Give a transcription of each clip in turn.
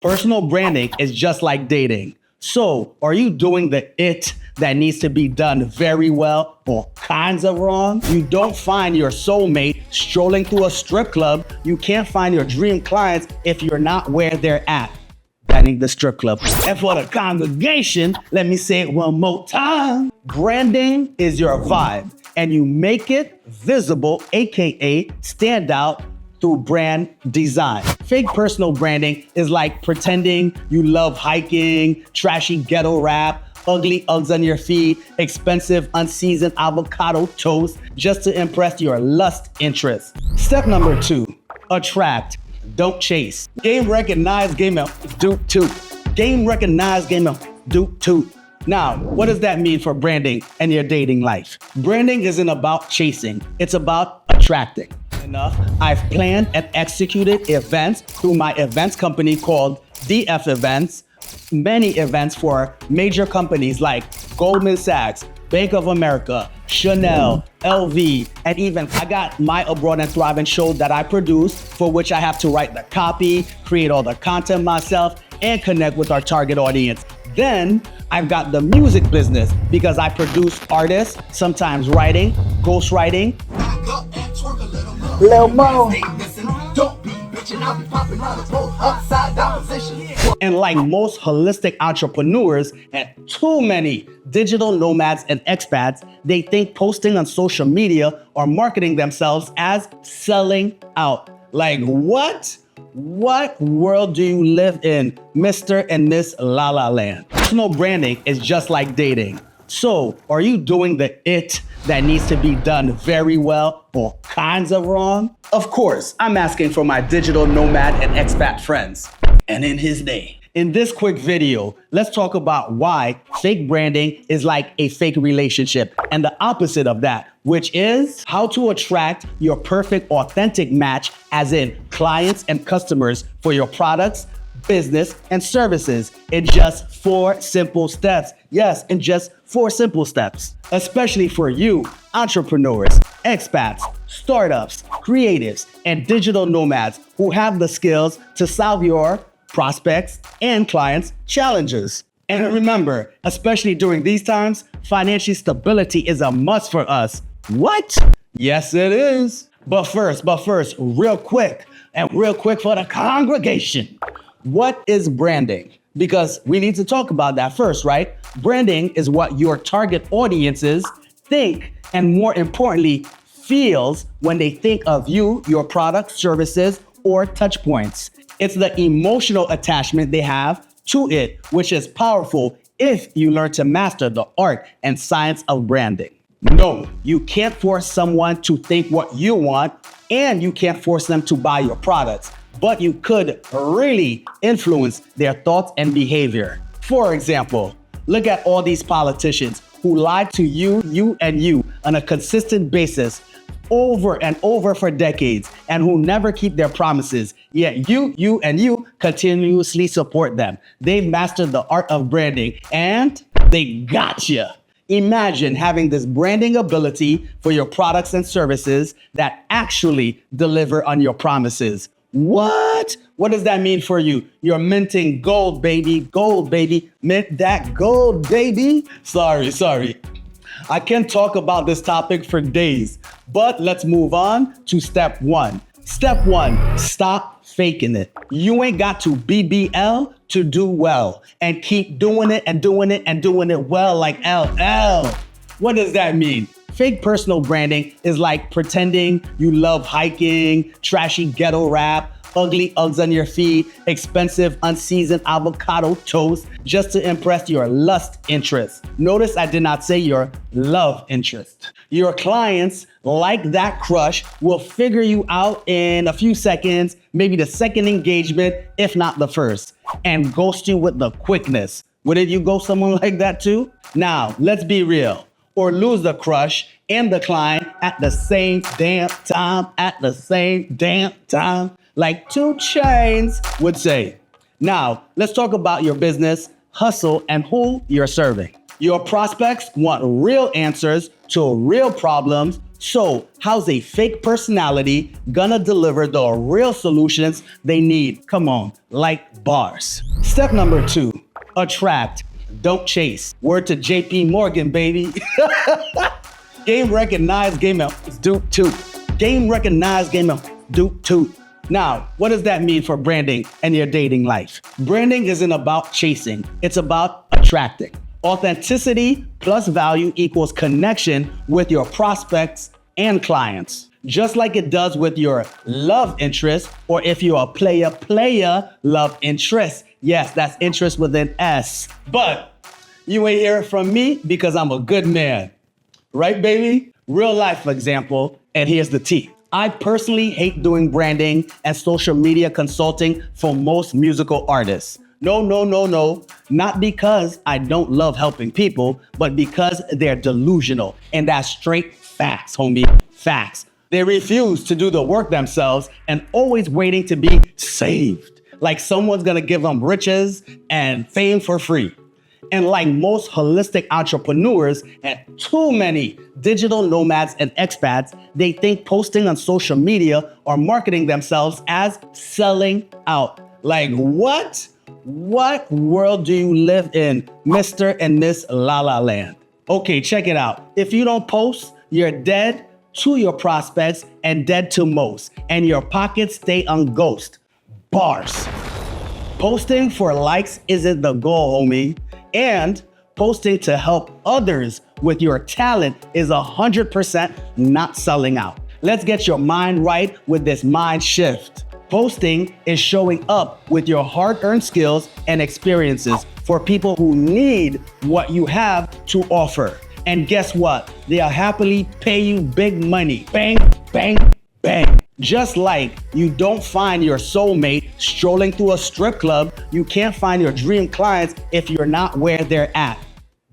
Personal branding is just like dating. So, are you doing the it that needs to be done very well or kinds of wrong? You don't find your soulmate strolling through a strip club. You can't find your dream clients if you're not where they're at. Banning the strip club. And for the congregation, let me say it one more time. Branding is your vibe, and you make it visible, aka stand out, through brand design. Fake personal branding is like pretending you love hiking, trashy ghetto rap, ugly Uggs on your feet, expensive unseasoned avocado toast just to impress your lust interest. Step number 2, attract, don't chase. Game recognized, game of Duke 2. Game recognized, game of Duke 2. Now, what does that mean for branding and your dating life? Branding isn't about chasing, it's about attracting. Enough, I've planned and executed events through my events company called Events. Many events for major companies like Goldman Sachs, Bank of America, Chanel, LV, and even I got my Abroad and Thriving show that I produce, for which I have to write the copy, create all the content myself, and connect with our target audience. Then I've got the music business because I produce artists, sometimes writing, ghostwriting. Lil Mo. And like most holistic entrepreneurs and too many digital nomads and expats, they think posting on social media or marketing themselves as selling out. Like what? What world do you live in, Mr. and Miss La La Land? Personal branding is just like dating. So, are you doing the it that needs to be done very well or kinds of wrong? Of course, I'm asking for my digital nomad and expat friends. And in his name. In this quick video, let's talk about why fake branding is like a fake relationship and the opposite of that, which is how to attract your perfect authentic match, as in clients and customers for your products, business, and services in just 4 simple steps. Yes, in just 4 simple steps. Especially for you, entrepreneurs, expats, startups, creatives, and digital nomads who have the skills to solve your prospects and clients' challenges. And remember, especially during these times, financial stability is a must for us. What? Yes, it is. But first, real quick for the congregation. What is branding? Because we need to talk about that first, right? Branding is what your target audiences think, and more importantly, feels when they think of you, your products, services, or touch points. It's the emotional attachment they have to it, which is powerful if you learn to master the art and science of branding. No, you can't force someone to think what you want, and you can't force them to buy your products, but you could really influence their thoughts and behavior. For example, look at all these politicians who lie to you on a consistent basis over and over for decades, and who never keep their promises, yet you continuously support them. They've mastered the art of branding, and they gotcha. Imagine having this branding ability for your products and services that actually deliver on your promises. What? What does that mean for you? You're minting gold, baby. Gold, baby. Mint that gold, baby. Sorry. I can talk about this topic for days, but let's move on to step 1. Step 1, stop faking it. You ain't got to BBL to do well, and keep doing it and doing it well like LL. What does that mean? Fake personal branding is like pretending you love hiking, trashy ghetto rap, ugly Uggs on your feet, expensive unseasoned avocado toast just to impress your lust interest. Notice I did not say your love interest. Your clients, like that crush, will figure you out in a few seconds, maybe the second engagement, if not the first, and ghost you with the quickness. Wouldn't you ghost someone like that too? Now, let's be real. Or lose the crush and the client at the same damn time, like 2 Chainz would say. Now, let's talk about your business, hustle, and who you're serving. Your prospects want real answers to real problems So, how's a fake personality gonna deliver the real solutions they need? Come on, like bars. Step number 2, attract, don't chase. Word to JP Morgan, baby. Game recognized, game do too. Game recognized, game do too. Now, what does that mean for branding and your dating life? Branding isn't about chasing, it's about attracting. Authenticity plus value equals connection with your prospects and clients. Just like it does with your love interest, or if you're a player love interest. Yes, that's interest with an S. But you ain't hear it from me because I'm a good man. Right, baby? Real life example, and here's the tea. I personally hate doing branding and social media consulting for most musical artists. No. Not because I don't love helping people, but because they're delusional. And that's straight facts, homie. Facts. They refuse to do the work themselves and always waiting to be saved. Like someone's gonna give them riches and fame for free. And like most holistic entrepreneurs and too many digital nomads and expats, they think posting on social media or marketing themselves as selling out. Like what? What world do you live in, Mr. and Miss La La Land? Okay, check it out. If you don't post, you're dead to your prospects and dead to most, and your pockets stay on ghost. Bars. Posting for likes isn't the goal, homie. And posting to help others with your talent is 100% not selling out. Let's get your mind right with this mind shift. Posting is showing up with your hard-earned skills and experiences for people who need what you have to offer. And guess what? They'll happily pay you big money. Bang, bang, bang. Just like you don't find your soulmate strolling through a strip club, you can't find your dream clients if you're not where they're at.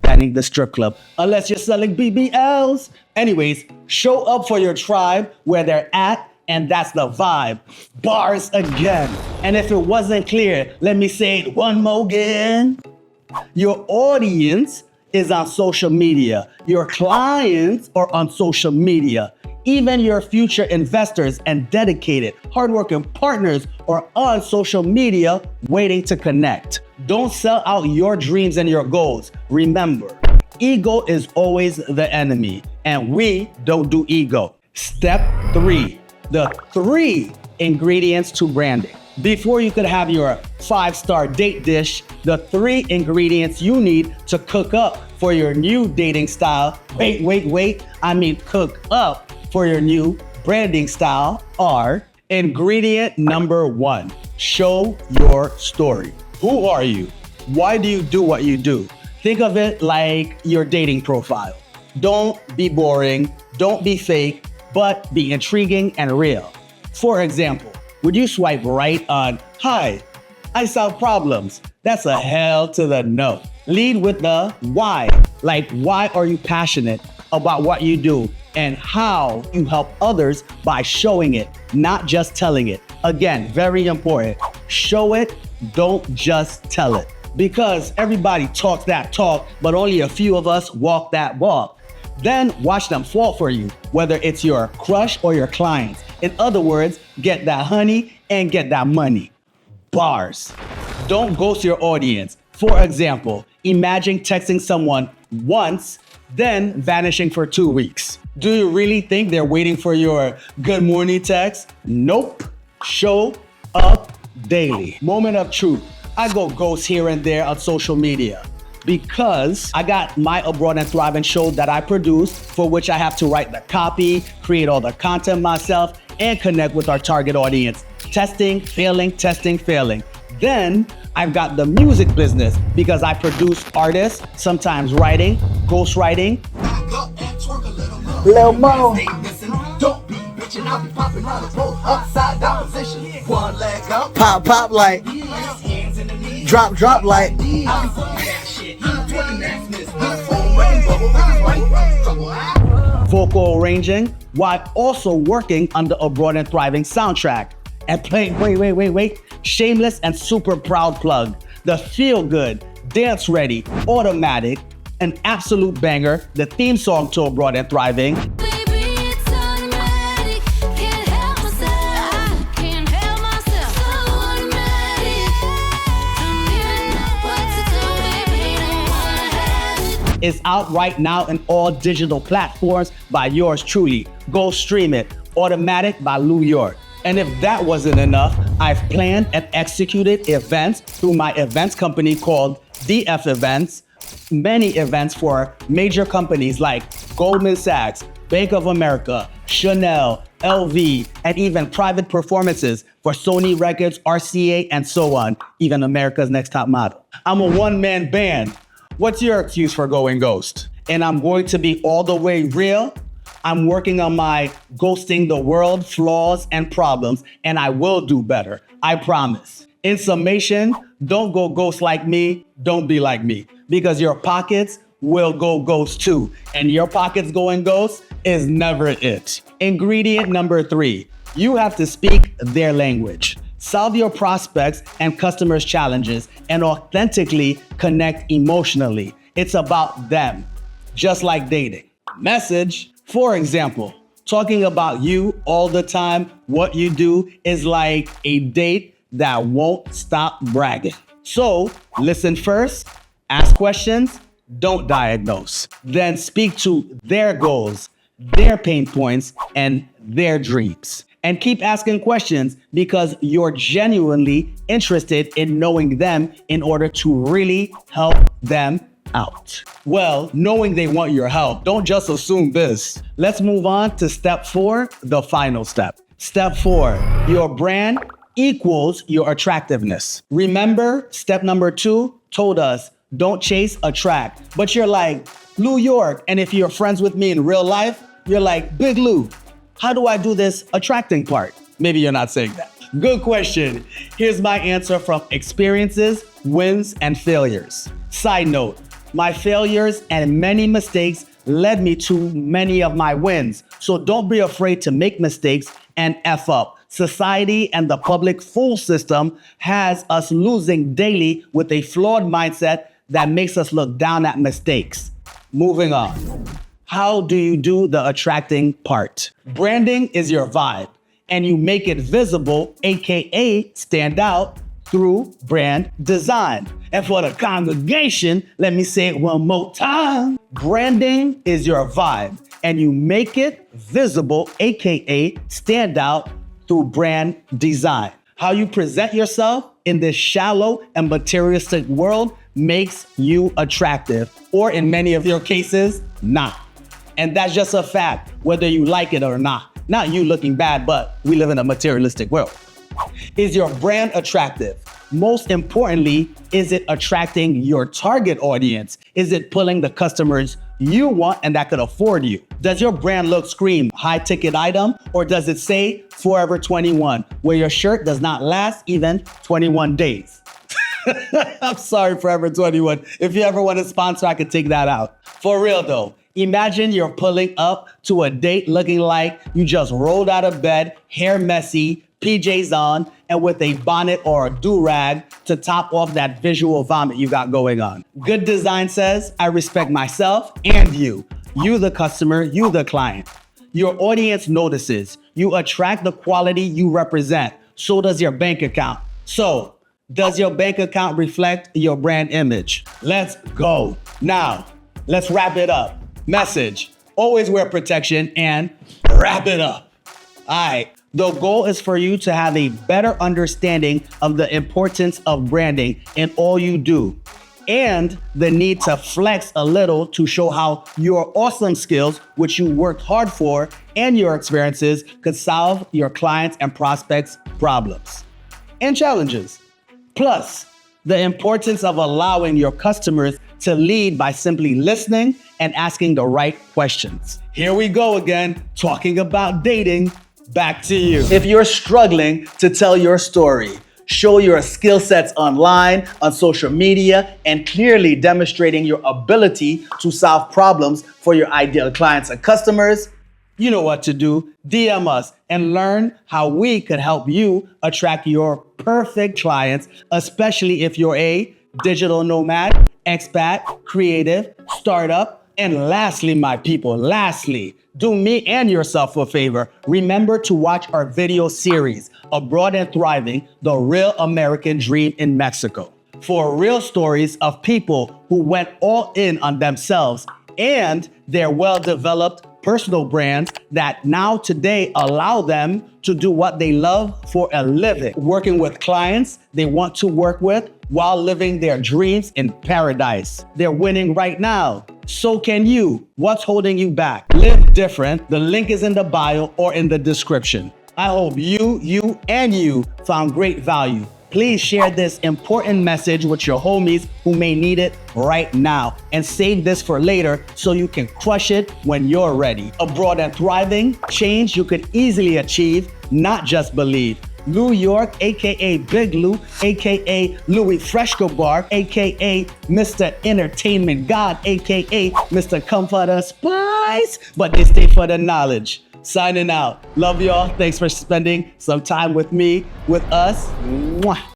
Banning the strip club, unless you're selling BBLs. Anyways, show up for your tribe where they're at, and that's the vibe. Bars again. And if it wasn't clear, let me say it one more again. Your audience is on social media. Your clients are on social media. Even your future investors and dedicated, hardworking partners are on social media waiting to connect. Don't sell out your dreams and your goals. Remember, ego is always the enemy, and we don't do ego. Step 3, the 3 ingredients to branding. Before you could have your 5-star date dish, the 3 ingredients you need to cook up for your new dating style. Wait. I mean cook up for your new branding style are ingredient number 1, show your story. Who are you? Why do you do what you do? Think of it like your dating profile. Don't be boring, don't be fake, but be intriguing and real. For example, would you swipe right on, hi, I solve problems? That's a hell to the no. Lead with the why. Like, why are you passionate about what you do and how you help others by showing it, not just telling it. Again, very important. Show it, don't just tell it. Because everybody talks that talk, but only a few of us walk that walk. Then watch them fall for you, whether it's your crush or your clients. In other words, get that honey and get that money. Bars. Don't ghost your audience. For example, imagine texting someone once, then vanishing for 2 weeks. Do you really think they're waiting for your good morning text? Nope. Show up daily. Moment of truth. I go ghost here and there on social media because I got my Abroad and Thriving show that I produce, for which I have to write the copy, create all the content myself, and connect with our target audience. Testing, failing, testing, failing. Then I've got the music business because I produce artists, sometimes writing, ghostwriting. Lil Mo. Don't be bitching, I'll be popping out of both upside down position. One leg up, Pop like, drop like. Vocal arranging while also working on the Abroad and Thriving soundtrack. And playing, wait, shameless and super proud plug. The feel good, dance ready, automatic, an absolute banger, the theme song to Abroad and Thriving. Baby, it's is out right now in all digital platforms by yours truly. Go stream it. Automatic by Lou York. And if that wasn't enough, I've planned and executed events through my events company called eph'n. Many events for major companies like Goldman Sachs, Bank of America, Chanel, LV, and even private performances for Sony Records, RCA, and so on, even America's Next Top Model. I'm a one-man band. What's your excuse for going ghost? And I'm going to be all the way real. I'm working on my ghosting the world flaws and problems, and I will do better. I promise. In summation, don't go ghost like me, don't be like me, because your pockets will go ghost too, and your pockets going ghost is never it. Ingredient number 3, you have to speak their language. Solve your prospects and customers' challenges and authentically connect emotionally. It's about them, just like dating. Message, for example, talking about you all the time, what you do is like a date that won't stop bragging. So listen first, ask questions, don't diagnose. Then speak to their goals, their pain points, and their dreams. And keep asking questions because you're genuinely interested in knowing them in order to really help them out. Well, knowing they want your help, don't just assume this. Let's move on to step 4, the final step. Step 4, your brand equals your attractiveness. Remember, step number 2 told us, don't chase, attract. But you're like, Lou York, and if you're friends with me in real life, you're like, Big Lou, how do I do this attracting part? Maybe you're not saying that. Good question. Here's my answer from experiences, wins, and failures. Side note, my failures and many mistakes led me to many of my wins. So don't be afraid to make mistakes and F up. Society and the public fool system has us losing daily with a flawed mindset that makes us look down at mistakes. Moving on. How do you do the attracting part? Branding is your vibe, and you make it visible, aka stand out, through brand design. And for the congregation, let me say it one more time. Branding is your vibe, and you make it visible, aka stand out, through brand design. How you present yourself in this shallow and materialistic world makes you attractive, or in many of your cases, not. And that's just a fact, whether you like it or not. Not you looking bad, but we live in a materialistic world. Is your brand attractive? Most importantly, is it attracting your target audience? Is it pulling the customers you want and that could afford you? Does your brand look scream high ticket item, or does it say Forever 21, where your shirt does not last even 21 days? I'm sorry, Forever 21. If you ever want to sponsor, I could take that out. For real though, imagine you're pulling up to a date looking like you just rolled out of bed, hair messy, PJs on, and with a bonnet or a do-rag to top off that visual vomit you got going on. Good design says, I respect myself and you. You the customer, you the client. Your audience notices. You attract the quality you represent. So does your bank account. So, does your bank account reflect your brand image? Let's go. Now, let's wrap it up. Message, always wear protection and wrap it up. All right. The goal is for you to have a better understanding of the importance of branding in all you do, and the need to flex a little to show how your awesome skills, which you worked hard for, and your experiences could solve your clients' and prospects' problems and challenges. Plus, the importance of allowing your customers to lead by simply listening and asking the right questions. Here we go again, talking about dating. Back to you. If you're struggling to tell your story, show your skill sets online, on social media, and clearly demonstrating your ability to solve problems for your ideal clients and customers, you know what to do. DM us and learn how we could help you attract your perfect clients, especially if you're a digital nomad, expat, creative, startup, and lastly, my people, do me and yourself a favor. Remember to watch our video series, Abroad and Thriving, The Real American Dream in Mexico. for real stories of people who went all in on themselves and their well-developed personal brands that now today allow them to do what they love for a living, working with clients they want to work with while living their dreams in paradise. They're winning right now. So can you. What's holding you back? Live different. The link is in the bio or in the description. I hope you found great value. Please share this important message with your homies who may need it right now, and save this for later so you can crush it when you're ready. Abroad and thriving, change you could easily achieve, not just believe. Lou York, aka Big Lou, aka Louis Fresco Bar, aka Mr. Entertainment God, aka Mr. Comfort and Spice, but they stay for the knowledge. Signing out. Love y'all. Thanks for spending some time with me, with us. Mwah.